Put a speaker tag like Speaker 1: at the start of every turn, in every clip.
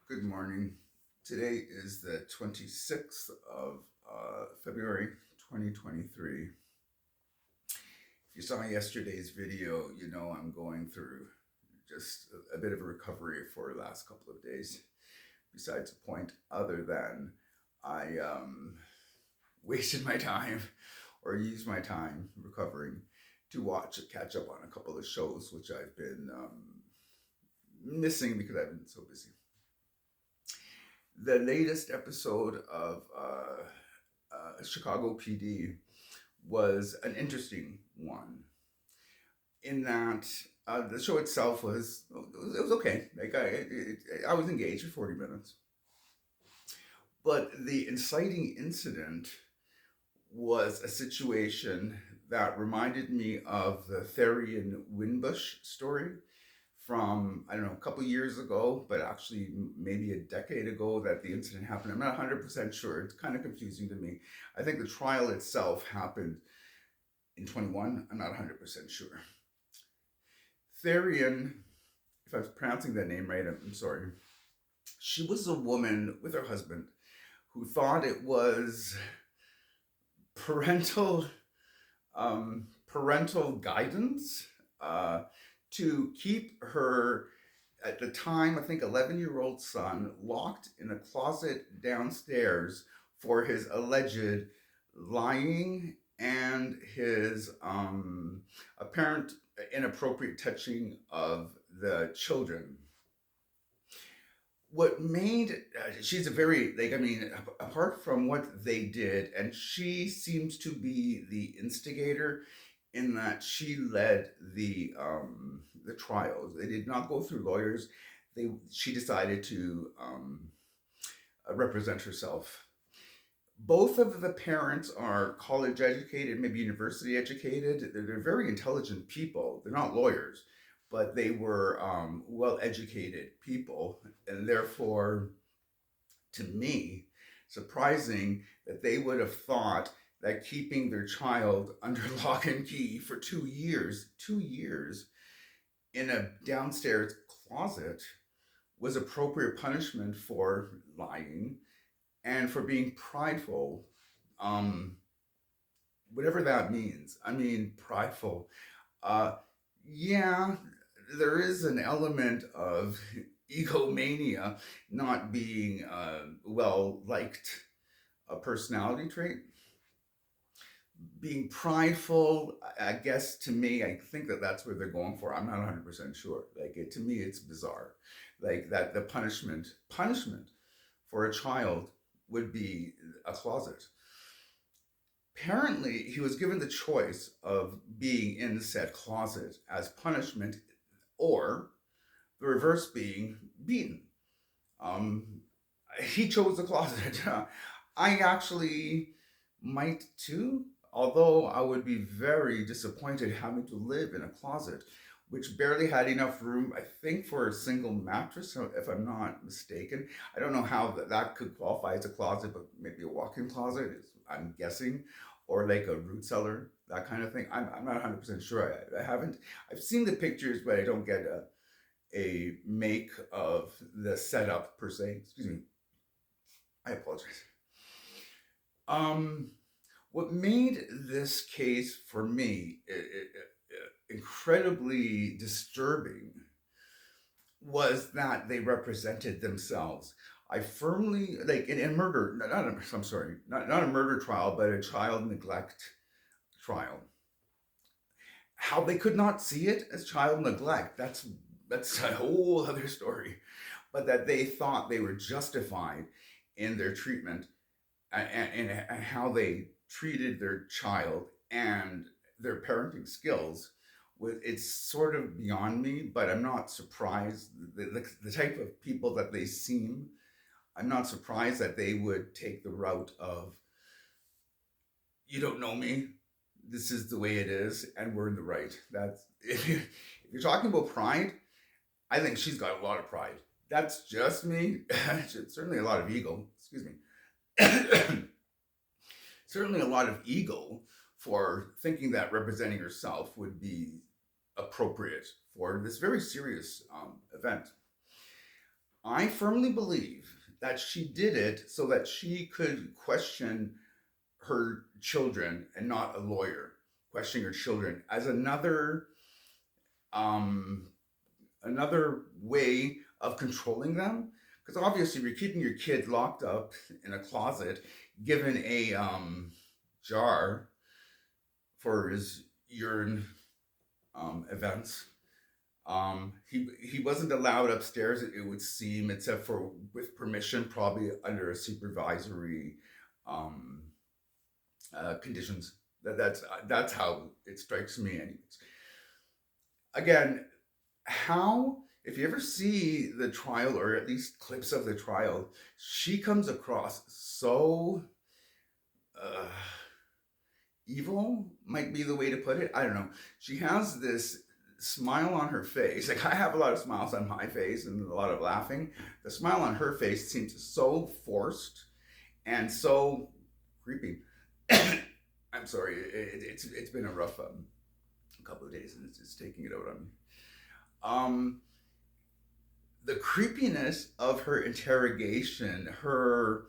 Speaker 1: Good morning. Today is the 26th of February 2023. If you saw yesterday's video, you know I'm going through just a bit of a recovery for the last couple of days. Besides a point, other than I wasted my time or used my time recovering to catch up on a couple of shows which I've been missing because I've been so busy. The latest episode of Chicago PD was an interesting one in that the show itself was okay. I was engaged for 40 minutes, but the inciting incident was a situation that reminded me of the Therion Wimbush story from, I don't know, a couple years ago, but actually maybe a decade ago that the incident happened. I'm not 100% sure. It's kind of confusing to me. I think the trial itself happened in 21. I'm not 100% sure. Therion, if I was pronouncing that name right, I'm sorry. She was a woman with her husband who thought it was parental parental guidance to keep her, at the time, I think 11-year-old son locked in a closet downstairs for his alleged lying and his apparent inappropriate touching of the children. What made she's a very, apart from what they did, and she seems to be the instigator in that she led the trials. They did not go through lawyers. She decided to represent herself. Both of the parents are college educated, maybe university educated. They're very intelligent people. They're not lawyers, but they were well educated people, and therefore, to me, surprising that they would have thought that keeping their child under lock and key for 2 years in a downstairs closet was appropriate punishment for lying and for being prideful. Um, Whatever that means. I mean, prideful. Uh, yeah, there is an element of egomania, not being well liked, a personality trait. Being prideful, I guess, to me, I think that that's where they're going for. I'm not 100% sure. To me, it's bizarre. Like that the punishment for a child would be a closet. Apparently, he was given the choice of being in said closet as punishment, or the reverse, being beaten. Um, he chose the closet. I actually might too, although I would be very disappointed having to live in a closet which barely had enough room, I think, for a single mattress, if I'm not mistaken. I don't know how that could qualify as a closet, but maybe a walk-in closet is, I'm guessing, or like a root cellar, that kind of thing. I'm not 100% sure. I haven't, I've seen the pictures, but I don't get a make of the setup per se. Excuse me. I apologize. Um, what made this case for me incredibly disturbing was that they represented themselves. I firmly, like in murder, I'm sorry, not a murder trial, but a child neglect trial. How they could not see it as child neglect, that's a whole other story. But that they thought they were justified in their treatment, and how they treated their child and their parenting skills. It's sort of beyond me, but I'm not surprised. The type of people that they seem, I'm not surprised that they would take the route of, you don't know me, this is the way it is, and we're in the right. That's if you're talking about pride, I think she's got a lot of pride. That's just me. Certainly a lot of ego. Excuse me. Certainly a lot of ego for thinking that representing herself would be appropriate for this very serious event. I firmly believe that she did it so that she could question her children and not a lawyer questioning her children as um, another way of controlling them. Because obviously, if you're keeping your kid locked up in a closet, given a jar for his urine events, he wasn't allowed upstairs. It would seem, except for with permission, probably under a supervisory um, conditions. That's how it strikes me, anyways. Again, how if you ever see the trial or at least clips of the trial, she comes across so uh, evil, might be the way to put it. I don't know. She has this smile on her face. Like, I have a lot of smiles on my face and a lot of laughing. The smile on her face seems so forced and so creepy. I'm sorry. It's been a rough couple of days, and it's taking it out on me. Um, the creepiness of her interrogation, uh,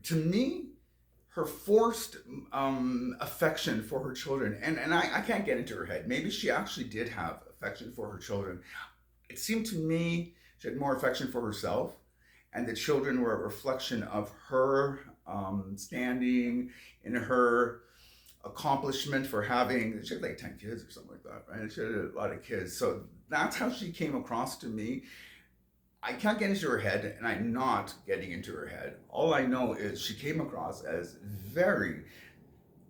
Speaker 1: to me, her forced affection for her children, and I can't get into her head. Maybe she actually did have affection for her children. It seemed to me she had more affection for herself, and the children were a reflection of her standing in her accomplishment for having, she had like 10 kids or something like that, right? She had a lot of kids. So that's how she came across to me. I can't get into her head, and I'm not getting into her head. All I know is she came across as very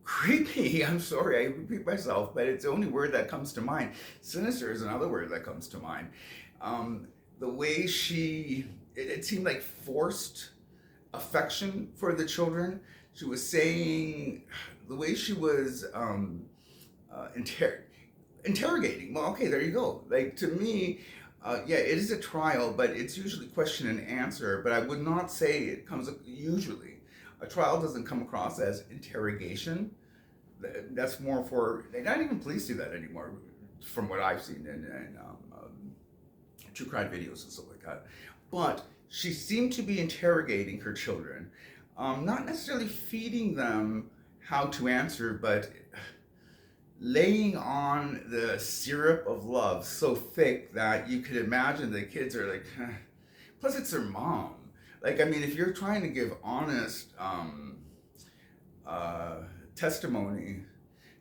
Speaker 1: creepy. I'm sorry, I repeat myself, but it's the only word that comes to mind. Sinister is another word that comes to mind. The way it seemed like forced affection for the children. She was saying the way she was interrogating. Well, okay, there you go. Like, to me, yeah, it is a trial, but it's usually question and answer. But I would not say it comes usually. A trial doesn't come across as interrogation. That's more for, not even police do that anymore, from what I've seen in true crime videos and stuff like that. But she seemed to be interrogating her children, not necessarily feeding them how to answer, but laying on the syrup of love so thick that you could imagine the kids are like, plus it's their mom. Like, I mean, if you're trying to give honest testimony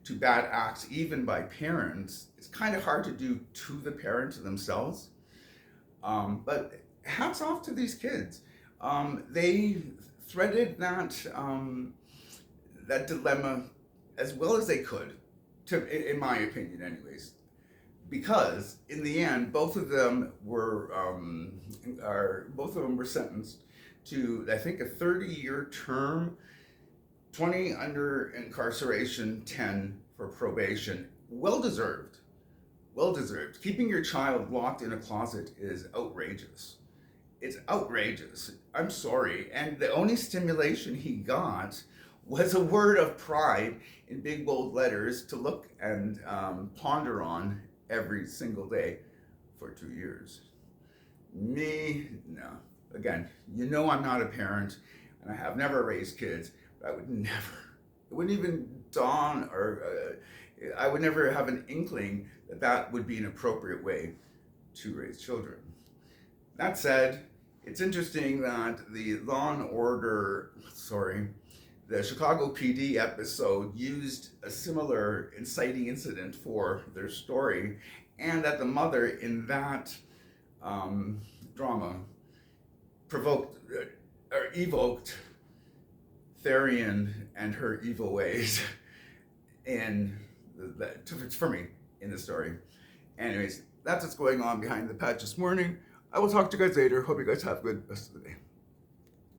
Speaker 1: to bad acts, even by parents, it's kind of hard to do to the parents themselves. But hats off to these kids. They threaded that dilemma as well as they could, in my opinion, anyways. Because in the end, both of them were sentenced to, I think, a 30-year term, 20 under incarceration, 10 for probation. Well deserved. Well deserved. Keeping your child locked in a closet is outrageous. It's outrageous. I'm sorry. And the only stimulation he got was a word of pride in big bold letters to look and ponder on every single day for 2 years. Me, no. Again, you know I'm not a parent, and I have never raised kids, but I would never, it wouldn't even dawn, or I would never have an inkling that that would be an appropriate way to raise children. That said, it's interesting that the the Chicago PD episode used a similar inciting incident for their story, and that the mother in that drama evoked Therion and her evil ways for me in the story. Anyways, that's what's going on behind the patch this morning. I will talk to you guys later. Hope you guys have a good rest of the day.